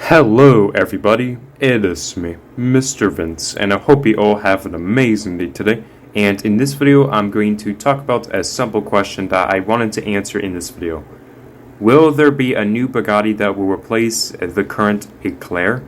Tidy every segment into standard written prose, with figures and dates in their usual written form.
Hello everybody, it is me, Mr. Vince, and I hope you all have an amazing day today. And in this video, I'm going to talk about a simple question that I wanted to answer in this video. Will there be a new Bugatti that will replace the current Eclaire?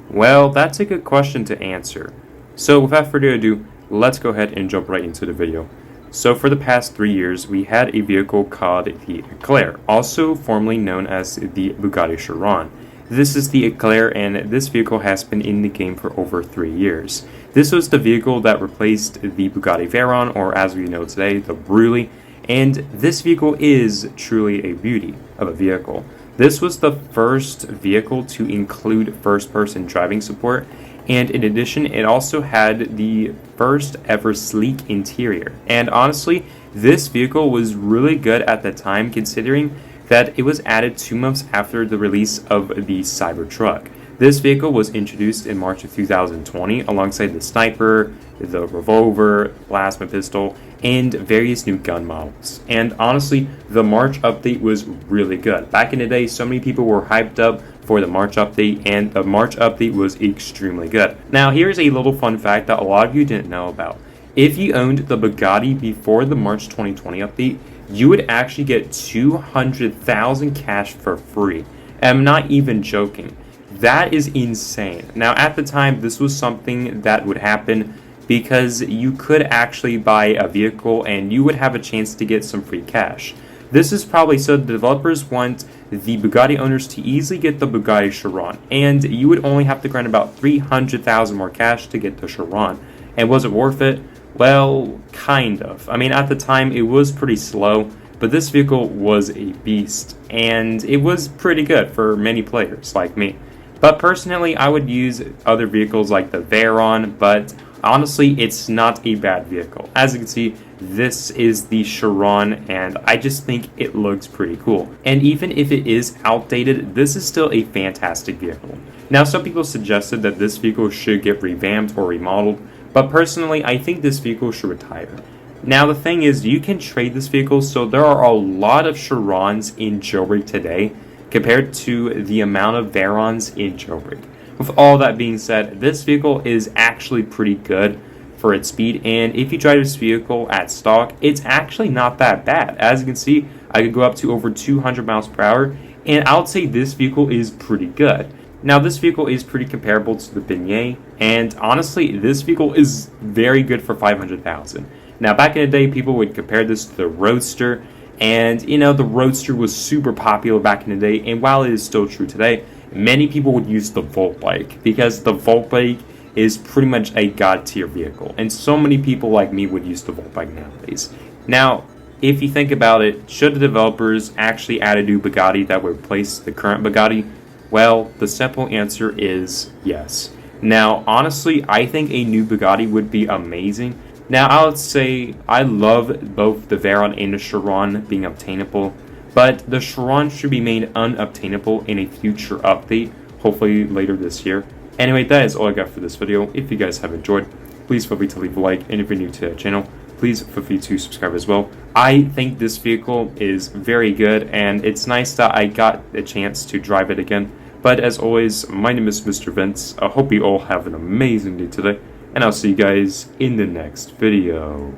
Well, that's a good question to answer. So without further ado, let's go ahead and jump right into the video. So for the past 3 years, we had a vehicle called the Eclaire, also formerly known as the Bugatti Chiron. This is the Eclaire, and this vehicle has been in the game for over 3 years. This was the vehicle that replaced the Bugatti Veyron, or as we know today, the Brulé, and this vehicle is truly a beauty of a vehicle. This was the first vehicle to include first-person driving support, and in addition, it also had the first ever sleek interior. And honestly, this vehicle was really good at the time, considering that it was added 2 months after the release of the Cybertruck. This vehicle was introduced in March of 2020 alongside the Sniper, the Revolver, Plasma Pistol, and various new gun models. And honestly, the March update was really good. Back in the day, so many people were hyped up for the March update, and the March update was extremely good. Now, here's a little fun fact that a lot of you didn't know about. If you owned the Bugatti before the March 2020 update, you would actually get 200,000 cash for free. And I'm not even joking. That is insane. Now, at the time, this was something that would happen because you could actually buy a vehicle and you would have a chance to get some free cash. This is probably so the developers want the Bugatti owners to easily get the Bugatti Chiron, and you would only have to grind about 300,000 more cash to get the Chiron. And was it worth it? Well, kind of. I mean, at the time, it was pretty slow, but this vehicle was a beast, and it was pretty good for many players like me. But personally, I would use other vehicles like the Veyron, but honestly, it's not a bad vehicle. As you can see, this is the Chiron, and I just think it looks pretty cool. And even if it is outdated, this is still a fantastic vehicle. Now, some people suggested that this vehicle should get revamped or remodeled, but personally, I think this vehicle should retire. Now, the thing is, you can trade this vehicle, so there are a lot of Chirons in Jailbreak today compared to the amount of Veyrons in Jailbreak. With all that being said, this vehicle is actually pretty good for its speed, and if you drive this vehicle at stock, it's actually not that bad. As you can see, I could go up to over 200 miles per hour, and I would say this vehicle is pretty good. Now, this vehicle is pretty comparable to the Beignet, and honestly, this vehicle is very good for 500,000. Now, back in the day, people would compare this to the Roadster, and you know, the Roadster was super popular back in the day, and while it is still true today, many people would use the Volt Bike, because the Volt Bike is pretty much a god tier vehicle, and so many people like me would use the Volt Bike nowadays. Now, if you think about it, should the developers actually add a new Bugatti that would replace the current Bugatti? Well, the simple answer is yes. Now, honestly, I think a new Bugatti would be amazing. Now, I would say I love both the Veyron and the Chiron being obtainable, but the Chiron should be made unobtainable in a future update, hopefully later this year. Anyway, that is all I got for this video. If you guys have enjoyed, please feel free to leave a like, and if you're new to the channel, please feel free to subscribe as well. I think this vehicle is very good, and it's nice that I got a chance to drive it again. But as always, my name is Mr. Vince. I hope you all have an amazing day today, and I'll see you guys in the next video.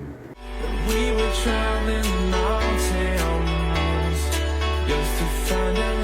We were traveling long tales just to find out